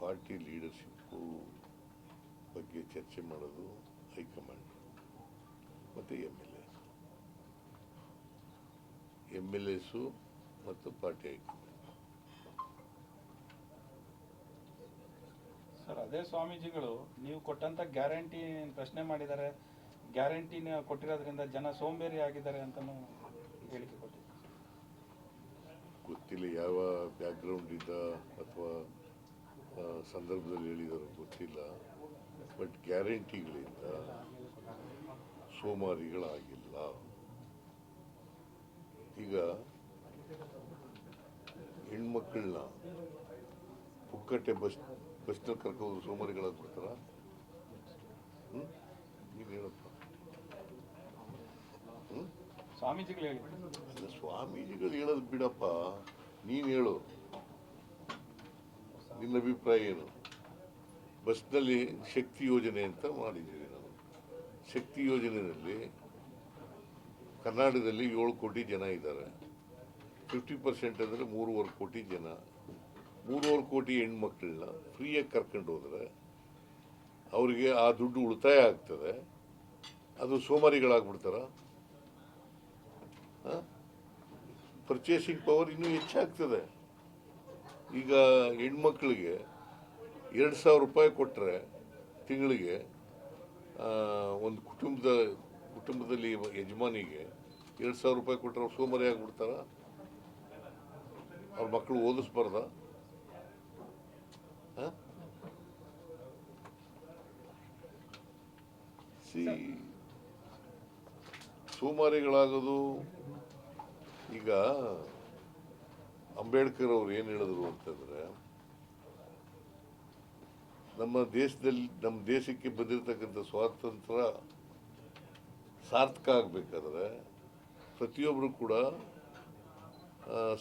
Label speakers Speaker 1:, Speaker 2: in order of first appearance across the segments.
Speaker 1: Party leadership ಬಗ್ಗೆ ಚರ್ಚೆ ಮಾಡೋದು ಹೈಕಮಾಂಡ್ ಮತ್ತು ಎಮ್ ಎಲ್ ಎಸು ಮತ್ತು ಪಾರ್ಟಿ ಹೈಕಮಾಂಡ್.
Speaker 2: ಸರ್, ಅದೇ ಸ್ವಾಮೀಜಿಗಳು ನೀವು ಕೊಟ್ಟಂತ ಗ್ಯಾರಂಟಿ ಪ್ರಶ್ನೆ ಮಾಡಿದ್ದಾರೆ. ಗ್ಯಾರಂಟಿನ ಕೊಟ್ಟಿರೋದ್ರಿಂದ ಜನ ಸೋಂಬೇರಿ ಆಗಿದ್ದಾರೆ ಅಂತಲೂ ಹೇಳಿಕೆ ಕೊಟ್ಟಿದ್ದಾರೆ.
Speaker 1: ಗೊತ್ತಿಲ್ಲ ಯಾವ ಬ್ಯಾಕ್ಗ್ರೌಂಡಿಂದ ಅಥವಾ ಸಂದರ್ಭದಲ್ಲಿ ಹೇಳಿದಾರೋ ಗೊತ್ತಿಲ್ಲ. ಬಟ್ ಗ್ಯಾರಂಟಿಗಳಿಂದ ಸೋಮಾರಿಗಳಾಗಿಲ್ಲ. ಈಗ ಹೆಣ್ಮಕ್ಳನ್ನ ಪುಕ್ಕಟ್ಟೆ ಬಸ್ನಲ್ಲಿ ಕರ್ಕೊಂಡು ಸೋಮಾರಿಗಳಾಗ್ಬಿಡ್ತಾರ? ನೀನು ಹೇಳಪ್ಪ.
Speaker 2: ಸ್ವಾಮೀಜಿಗಳು ಹೇಳಿ.
Speaker 1: ಅಲ್ಲ, ಸ್ವಾಮೀಜಿಗಳು ಹೇಳೋದು ಬಿಡಪ್ಪ, ನೀನು ಹೇಳು, ನಿನ್ನ ಅಭಿಪ್ರಾಯ ಏನು? ಬಸ್ನಲ್ಲಿ ಶಕ್ತಿ ಯೋಜನೆ ಅಂತ ಮಾಡಿದ್ದೀವಿ ನಾವು. ಶಕ್ತಿ ಯೋಜನೆಯಲ್ಲಿ ಕರ್ನಾಟಕದಲ್ಲಿ 7 ಕೋಟಿ ಜನ ಇದ್ದಾರೆ. 50% ಅಂದರೆ 3.5 ಕೋಟಿ ಜನ. 3.5 ಕೋಟಿ ಹೆಣ್ಮಕ್ಳನ್ನ ಫ್ರೀಯಾಗಿ ಕರ್ಕೊಂಡು ಹೋದರೆ ಅವರಿಗೆ ಆ ದುಡ್ಡು ಉಳಿತಾಯ ಆಗ್ತದೆ. ಅದು ಸೋಮಾರಿಗಳಾಗ್ಬಿಡ್ತಾರ? ಪರ್ಚೇಸಿಂಗ್ ಪವರ್ ಇನ್ನೂ ಹೆಚ್ಚಾಗ್ತದೆ. ಈಗ ಹೆಣ್ಮಕ್ಳಿಗೆ 2,000 ರೂಪಾಯಿ ಕೊಟ್ಟರೆ ತಿಂಗಳಿಗೆ ಒಂದು ಕುಟುಂಬದಲ್ಲಿ ಯಜಮಾನಿಗೆ 2,000 ರೂಪಾಯಿ ಕೊಟ್ಟರೆ ಅವ್ರು ಸೋಮಾರಿ ಆಗ್ಬಿಡ್ತಾರ? ಅವ್ರ ಮಕ್ಕಳು ಓದಿಸ್ಬಾರ್ದ? ಸೋಮಾರಿಗಳಾಗೋದು. ಈಗ ಅಂಬೇಡ್ಕರ್ ಅವರು ಏನು ಹೇಳಿದ್ರು ಅಂತಂದ್ರೆ, ನಮ್ಮ ದೇಶಕ್ಕೆ ಬಂದಿರತಕ್ಕಂಥ ಸ್ವಾತಂತ್ರ್ಯ ಸಾರ್ಥಕ ಆಗಬೇಕಾದ್ರೆ ಪ್ರತಿಯೊಬ್ಬರು ಕೂಡ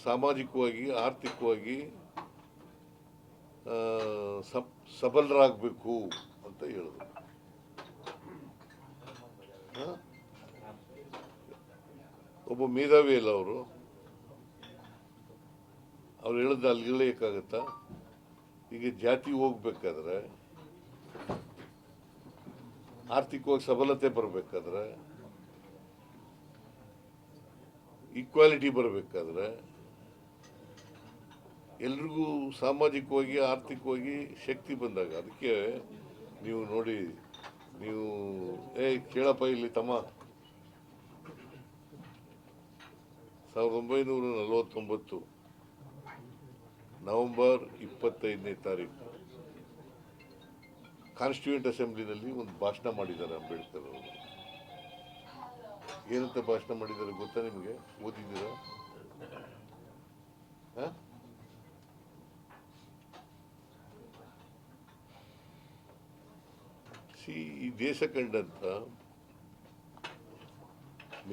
Speaker 1: ಸಾಮಾಜಿಕವಾಗಿ, ಆರ್ಥಿಕವಾಗಿ ಸಬಲರಾಗಬೇಕು ಅಂತ ಹೇಳಿದ್ರು. ಒಬ್ಬ ಮೇಧಾವಿ ಅಲ್ಲ ಅವರು ಹೇಳಿದ ಅಲ್ಲಿಗಳೇಕಾಗತ್ತಾ? ಈಗ ಜಾತಿ ಹೋಗ್ಬೇಕಾದ್ರೆ, ಆರ್ಥಿಕವಾಗಿ ಸಬಲತೆ ಬರಬೇಕಾದ್ರೆ, ಈಕ್ವಾಲಿಟಿ ಬರಬೇಕಾದ್ರೆ, ಎಲ್ರಿಗೂ ಸಾಮಾಜಿಕವಾಗಿ, ಆರ್ಥಿಕವಾಗಿ ಶಕ್ತಿ ಬಂದಾಗ, ಅದಕ್ಕೆ ನೀವು ನೋಡಿ, ನೀವು ಕೇಳಪ್ಪ ಇಲ್ಲಿ ತಮ್ಮ, 1949 ನವೆಂಬರ್ 25ನೇ ತಾರೀಕು ಕಾನ್ಸ್ಟಿಟ್ಯೂಯೆಂಟ್ ಅಸೆಂಬ್ಲಿನಲ್ಲಿ ಒಂದು ಭಾಷಣ ಮಾಡಿದ್ದಾರೆ ಅಂಬೇಡ್ಕರ್ ಅವರು. ಏನಂತ ಭಾಷಣ ಮಾಡಿದ್ದಾರೆ ಗೊತ್ತಾ ನಿಮಗೆ? ಓದಿದ್ದೀರಾ? ಈ ದೇಶ ಕಂಡಂತ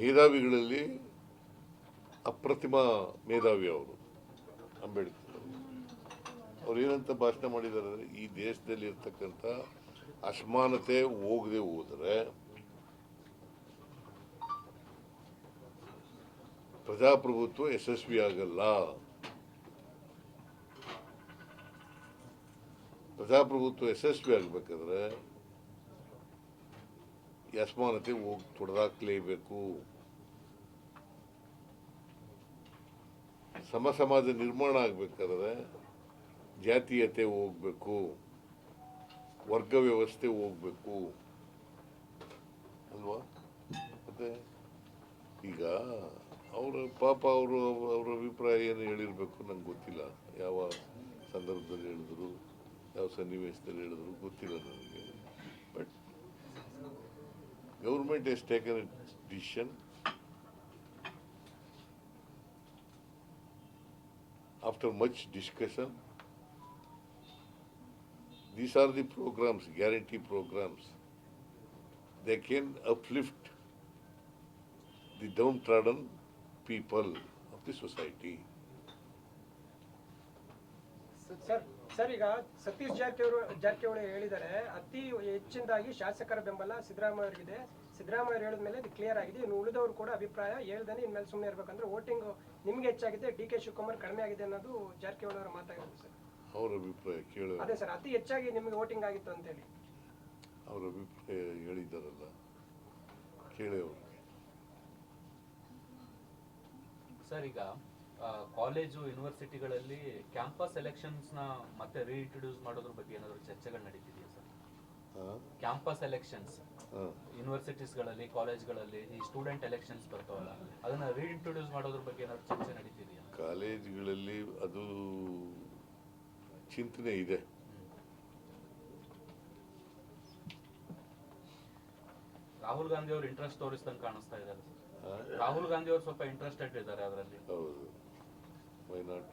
Speaker 1: ಮೇಧಾವಿಗಳಲ್ಲಿ ಅಪ್ರತಿಮ ಮೇಧಾವಿ ಅವರು ಅಂಬೇಡ್ಕರ್. ಅವ್ರು ಏನಂತ ಭಾಷಣ ಮಾಡಿದ್ದಾರೆ ಅಂದರೆ, ಈ ದೇಶದಲ್ಲಿ ಇರ್ತಕ್ಕಂಥ ಅಸಮಾನತೆ ಹೋಗದೆ ಹೋದರೆ ಪ್ರಜಾಪ್ರಭುತ್ವ ಯಶಸ್ವಿ ಆಗಲ್ಲ. ಪ್ರಜಾಪ್ರಭುತ್ವ ಯಶಸ್ವಿ ಆಗಬೇಕಾದ್ರೆ ಈ ಅಸಮಾನತೆ ತೊಡೆದಾಕ್ಲೇಬೇಕು. ಸಮಾಜ ನಿರ್ಮಾಣ ಆಗಬೇಕಾದ್ರೆ ಜಾತೀಯತೆ ಹೋಗ್ಬೇಕು, ವರ್ಗ ವ್ಯವಸ್ಥೆ ಹೋಗ್ಬೇಕು ಅಲ್ವಾ? ಮತ್ತೆ ಈಗ ಅವ್ರ ಅಭಿಪ್ರಾಯ ಏನು ಹೇಳಿರ್ಬೇಕು ನಂಗೆ ಗೊತ್ತಿಲ್ಲ. ಯಾವ ಸಂದರ್ಭದಲ್ಲಿ ಹೇಳಿದ್ರು, ಯಾವ ಸನ್ನಿವೇಶದಲ್ಲಿ ಹೇಳಿದ್ರು ಗೊತ್ತಿಲ್ಲ ನನಗೆ. But government has taken A decision after much discussion. These are the programs, guarantee programs. They can uplift the downtrodden people of the society.
Speaker 3: Sir, ಈಗ ಸತೀಶ್ ಜಾರಕಿಹೊಳಿ ಹೇಳಿದ್ದಾರೆ, ಅತಿ ಹೆಚ್ಚಿನದಾಗಿ ಶಾಸಕರ ಬೆಂಬಲ ಸಿದ್ದರಾಮಯ್ಯ ಅವರಿಗಿದೆ. ಸಿದ್ದರಾಮಯ್ಯ ಹೇಳಿದ ಮೇಲೆ ಇದು ಕ್ಲಿಯರ್ ಆಗಿದೆ. ಇನ್ನು ಉಳಿದವರು ಕೂಡ ಅಭಿಪ್ರಾಯ ಹೇಳ್ದಾನೆ ಇನ್ಮೇಲೆ ಸುಮ್ಮನೆ ಇರಬೇಕಂದ್ರೆ ವೋಟಿಂಗ್ ನಿಮ್ಗೆ ಹೆಚ್ಚಾಗಿದೆ, ಡಿ ಕೆ ಶಿವಕುಮಾರ್ ಕಡಿಮೆ ಆಗಿದೆ ಅನ್ನೋದು ಜಾರಕಿಹೊಳಿ ಅವರ ಮಾತಾಗಿದೆ ಸರ್.
Speaker 1: ಅವ್ರ ಅಭಿಪ್ರಾಯ ಕೇಳ,
Speaker 3: ಅದೇ ಸರ್ ಅತಿ ಹೆಚ್ಚಾಗಿ ನಿಮಗೆ ವೋಟಿಂಗ್ ಆಗಿತ್ತು ಅಂತೇಳಿ
Speaker 1: ಅವ್ರ ಅಭಿಪ್ರಾಯ ಹೇಳಿದ್ದಾರಲ್ಲ, ಕೇಳಿ ಅವರು.
Speaker 4: ಸರ್, ಈಗ ಕಾಲೇಜು ಯೂನಿವರ್ಸಿಟಿಗಳಲ್ಲಿ ಕ್ಯಾಂಪಸ್ ಎಲೆಕ್ಷನ್ಸ್ನ ಮತ್ತೆ ರೀಇಂಟ್ರೊಡ್ಯೂಸ್ ಮಾಡೋದ್ರ ಬಗ್ಗೆ ಏನಾದರೂ ಚರ್ಚೆಗಳು ನಡೀತಿದೆಯಾ ಸರ್? ಕ್ಯಾಂಪಸ್ ಎಲೆಕ್ಷನ್ಸ್ ಯೂನಿವರ್ಸಿಟೀಸ್ಗಳಲ್ಲಿ, ಕಾಲೇಜ್ಗಳಲ್ಲಿ ಈ ಸ್ಟೂಡೆಂಟ್ ಎಲೆಕ್ಷನ್ಸ್ ಬರ್ತಾವಲ್ಲ, ಅದನ್ನ ರೀಇಂಟ್ರೊಡ್ಯೂಸ್ ಮಾಡೋದ್ರ ಬಗ್ಗೆ ಏನಾದರೂ ಚರ್ಚೆ ನಡೀತಿದೆಯಾ?
Speaker 1: ಕಾಲೇಜುಗಳಲ್ಲಿ ಅದು ಚಿಂತನೆ ಇದೆ.
Speaker 4: ರಾಹುಲ್ ಗಾಂಧಿ ಅವರು ಇಂಟ್ರೆಸ್ಟ್ ತೋರಿಸ್ದಂಗೆ ಕಾಣಿಸ್ತಾ ಇದ್ದಾರೆ ಸರ್. ರಾಹುಲ್ ಗಾಂಧಿ ಅವರು ಸ್ವಲ್ಪ ಇಂಟ್ರೆಸ್ಟೆಡ್ ಇದ್ದಾರೆ ಅದರಲ್ಲಿ.
Speaker 1: ಹೌದು, ವೈ ನಾಟ್?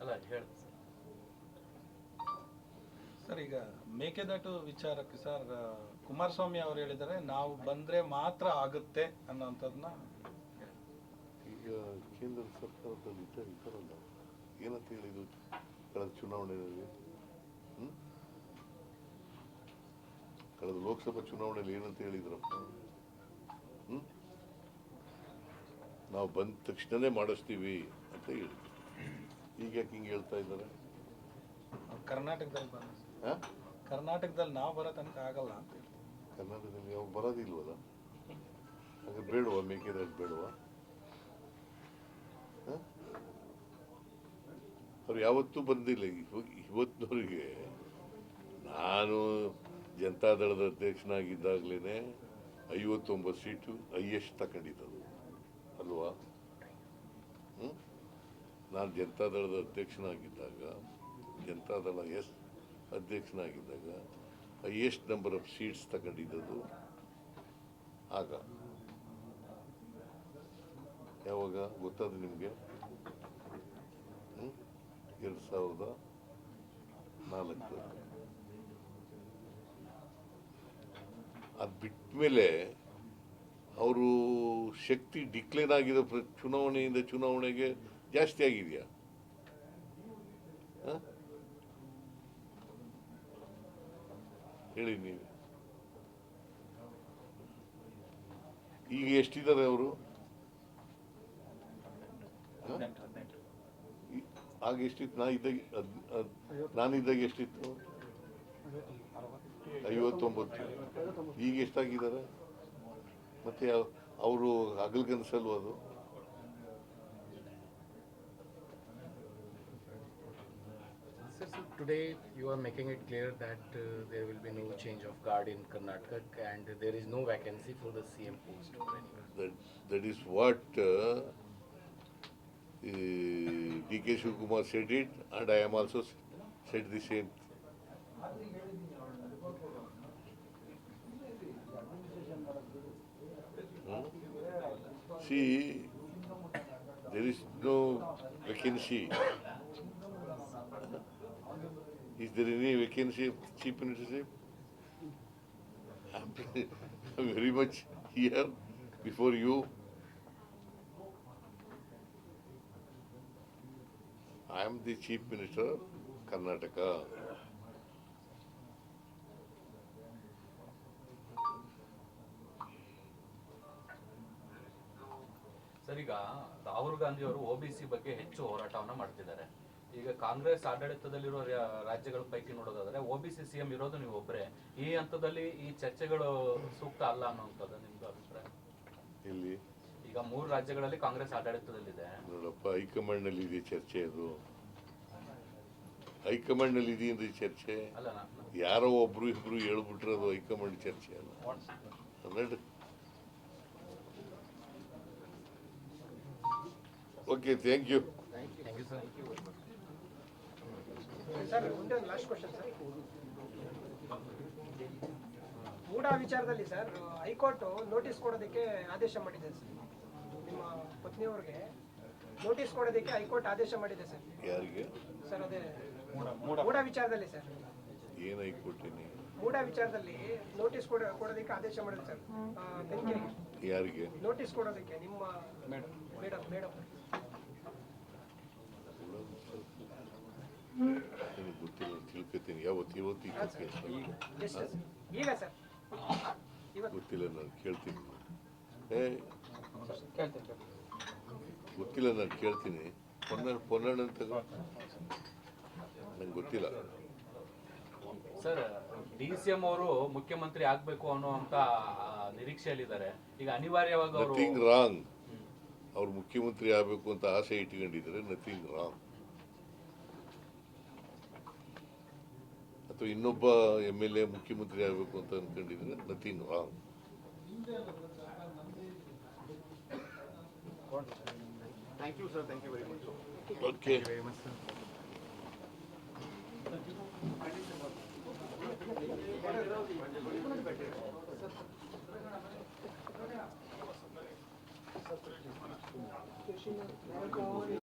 Speaker 4: ಅಲ್ಲ ಹೇಳ್ತೀನಿ ಸರ್.
Speaker 2: ಸರ್, ಈಗ ಮೇಕೆದಾಟು ವಿಚಾರಕ್ಕೆ ಸರ್ ಕುಮಾರಸ್ವಾಮಿ ಅವರು ಹೇಳಿದ್ದಾರೆ ನಾವು ಬಂದ್ರೆ ಮಾತ್ರ ಆಗುತ್ತೆ ಅನ್ನೋಂಥದ್ದನ್ನ.
Speaker 1: ಈಗ ಕೇಂದ್ರ ಸರ್ಕಾರದಲ್ಲಿ ಇದ್ದಾರಲ್ಲ, ಏನಂತ ಹೇಳಿದ್ರು ಕಳೆದ ಚುನಾವಣೆಯಲ್ಲಿ, ಕಳೆದ ಲೋಕಸಭಾ ಚುನಾವಣೆಯಲ್ಲಿ ಏನಂತ ಹೇಳಿದ್ರಪ್ಪ? ನಾವು ಬಂದ ತಕ್ಷಣನೇ ಮಾಡಿಸ್ತೀವಿ ಅಂತ ಹೇಳಿದ್ರು. ಈಗ ಯಾಕೆ ಹಿಂಗೆ ಹೇಳ್ತಾ ಇದ್ದಾರೆ?
Speaker 2: ಕರ್ನಾಟಕದಲ್ಲಿ ಕರ್ನಾಟಕದಲ್ಲಿ ನಾವು ಬರೋ ತನಕ ಆಗಲ್ಲ ಅಂತ ಹೇಳಿ.
Speaker 1: ಕರ್ನಾಟಕದಲ್ಲಿ ಯಾವಾಗ ಬರೋದಿಲ್ವಲ್ಲ, ಹಾಗೆ ಬೇಡವಾ ಮೇಕೆದಾಟು ಬೇಡವಾ? ಅವ್ರು ಯಾವತ್ತೂ ಬಂದಿಲ್ಲ. ಇವತ್ತಿನವರಿಗೆ ನಾನು ಜನತಾದಳದ ಅಧ್ಯಕ್ಷನಾಗಿದ್ದಾಗಲೇ 59 ಸೀಟು ಹೈಯೆಸ್ಟ್ ತಗೊಂಡಿದ್ದದು ಅಲ್ವಾ? ನಾನು ಜನತಾದಳದ ಅಧ್ಯಕ್ಷನಾಗಿದ್ದಾಗ, ಜನತಾದಳ ಅಧ್ಯಕ್ಷನಾಗಿದ್ದಾಗ ಹೈಯೆಸ್ಟ್ ನಂಬರ್ ಆಫ್ ಸೀಟ್ಸ್ ತಗೊಂಡಿದ್ದದು ಆಗ. ಯಾವಾಗ ಗೊತ್ತಾದ ನಿಮಗೆ? 2004. ಅದು ಬಿಟ್ಟ ಮೇಲೆ ಅವರು ಶಕ್ತಿ ಡಿಕ್ಲೈನ್ ಆಗಿದೆ. ಚುನಾವಣೆಯಿಂದ ಚುನಾವಣೆಗೆ ಜಾಸ್ತಿ ಆಗಿದೆಯಾ? ಹೇಳಿ ನೀವು. ಈಗ ಎಷ್ಟಿದ್ದಾರೆ ಅವರು? ಆಗ ಎಷ್ಟಿತ್ತು? ನಾನಿದ್ದಾಗ ಎಷ್ಟಿತ್ತು? 59. ಈಗ ಎಷ್ಟಾಗಿದ್ದಾರೆ? ಮತ್ತೆ ಅವರು ಹಗಲ್ಗನಸಲ್ವ ಅದು?
Speaker 5: Sir, so today you are making it clear that there will be no change of guard in Karnataka and there is no vacancy for the CM post.
Speaker 1: That is what D.K. Shivakumar said it, and I am also said the same. See, there is no vacancy. Is there any vacancy of chief ministership? I'm very much here before you. I am the chief minister of Karnataka.
Speaker 4: Sir, ಈಗ ರಾಹುಲ್ ಗಾಂಧಿ ಅವರು OBC ಬಗ್ಗೆ ಹೆಚ್ಚು ಹೋರಾಟವನ್ನ ಮಾಡ್ತಿದ್ದಾರೆ. ಈಗ ಕಾಂಗ್ರೆಸ್ ಆಡಳಿತದಲ್ಲಿರೋ ರಾಜ್ಯಗಳ ಪೈಕಿ ನೋಡೋದಾದ್ರೆ OBC CM ಇರೋದು ನೀವು ಒಬ್ಬರೇ. ಈ ಹಂತದಲ್ಲಿ ಈ ಚರ್ಚೆಗಳು ಸೂಕ್ತ ಅಲ್ಲ ಅನ್ನೋಂಥದ್ದು ನಿಮ್ದು ಅಭಿಪ್ರಾಯ?
Speaker 1: ಇಲ್ಲಿ
Speaker 4: ಈಗ 3 ರಾಜ್ಯಗಳಲ್ಲಿ ಕಾಂಗ್ರೆಸ್ ಆಡಳಿತದಲ್ಲಿದೆ.
Speaker 1: ನೋಡಪ್ಪ, ಹೈಕಮಾಂಡ್ ನಲ್ಲಿ ಇದೆ ಚರ್ಚೆ. ಅದು ಹೈಕಮಾಂಡ್ ನಲ್ಲಿ ಇದೆಯಿಂದ ಚರ್ಚೆ
Speaker 4: ಅಲ್ಲ,
Speaker 1: ಯಾರೋ ಒಬ್ರು ಇಬ್ರು ಹೇಳ್ಬಿಟ್ರೆ ಅದು ಹೈಕಮಾಂಡ್ ಚರ್ಚೆ ಅಲ್ಲ. Okay, thank you.
Speaker 5: Thank you, sir.
Speaker 3: Sir, ಮುಂದೆ ಒಂದು ಲಾಸ್ಟ್ ಕ್ವಶನ್ ಸರ್. ಮೂಡಾ ವಿಚಾರದಲ್ಲಿ ಸರ್ ಹೈಕೋರ್ಟ್ ನೋಟಿಸ್ ಕೊಡೋದಕ್ಕೆ ಆದೇಶ ಮಾಡಿದೆ ಸರ್. ನಿಮ್ಮ ಪತ್ನಿಯವ್ರಿಗೆ ನೋಟಿಸ್ ಕೊಡೋದಕ್ಕೆ ಹೈಕೋರ್ಟ್ ಆದೇಶ ಮಾಡಿದೆ ಸರ್.
Speaker 1: ಯಾರಿಗೆ
Speaker 3: ಸರ್ ಅದೇ ಮೂಡಾ ವಿಚಾರದಲ್ಲಿ ಸರ್.
Speaker 1: ಏನು ಹೈಕೋರ್ಟಿನಿ?
Speaker 3: ಮೂಡಾ ವಿಚಾರದಲ್ಲಿ ನೋಟಿಸ್ ಕೊಡೋದಕ್ಕೆ ಆದೇಶ ಮಾಡಿದೆ ಸರ್. ಬೆಂಕಿಗೆ
Speaker 1: ಯಾರಿಗೆ
Speaker 3: ನೋಟಿಸ್ ಕೊಡೋದಕ್ಕೆ ನಿಮ್ಮ ಮೇಡಮ್
Speaker 1: ನನಗೆ ಗೊತ್ತಿಲ್ಲ, ತಿಳ್ಕೊತೀನಿ. ಯಾವತ್ತು ಈ ಕೇಸ್
Speaker 3: ಈಗ ಸರ್
Speaker 1: ಗೊತ್ತಿಲ್ಲ, ನಾನು ಕೇಳ್ತೀನಿ. ಗೊತ್ತಿಲ್ಲ, ನಾನು ಕೇಳ್ತೀನಿ. ಪೊನ್ನಣ್ಣ ಅಂತ ನಂಗೆ ಗೊತ್ತಿಲ್ಲ.
Speaker 4: ಸರ್, DCM ಅವರು ಮುಖ್ಯಮಂತ್ರಿ ಆಗ್ಬೇಕು ಅನ್ನುವಂತ ನಿರೀಕ್ಷೆಯಲ್ಲಿದ್ದಾರೆ. ಈಗ ಅನಿವಾರ್ಯವಾಗಿ ಅವರು
Speaker 1: ನಥಿಂಗ್ ರಾಂಗ್. ಅವ್ರು ಮುಖ್ಯಮಂತ್ರಿ ಆಗಬೇಕು ಅಂತ ಆಸೆ ಇಟ್ಕೊಂಡಿದ್ದಾರೆ, ನಥಿಂಗ್ ರಾಂಗ್. ಅಥವಾ ಇನ್ನೊಬ್ಬ MLA ಮುಖ್ಯಮಂತ್ರಿ ಆಗಬೇಕು ಅಂತ ಅನ್ಕೊಂಡಿದ್ರೆ nothing wrong.
Speaker 6: Thank you, sir. Thank you very much.
Speaker 1: Okay.
Speaker 5: very much, sir.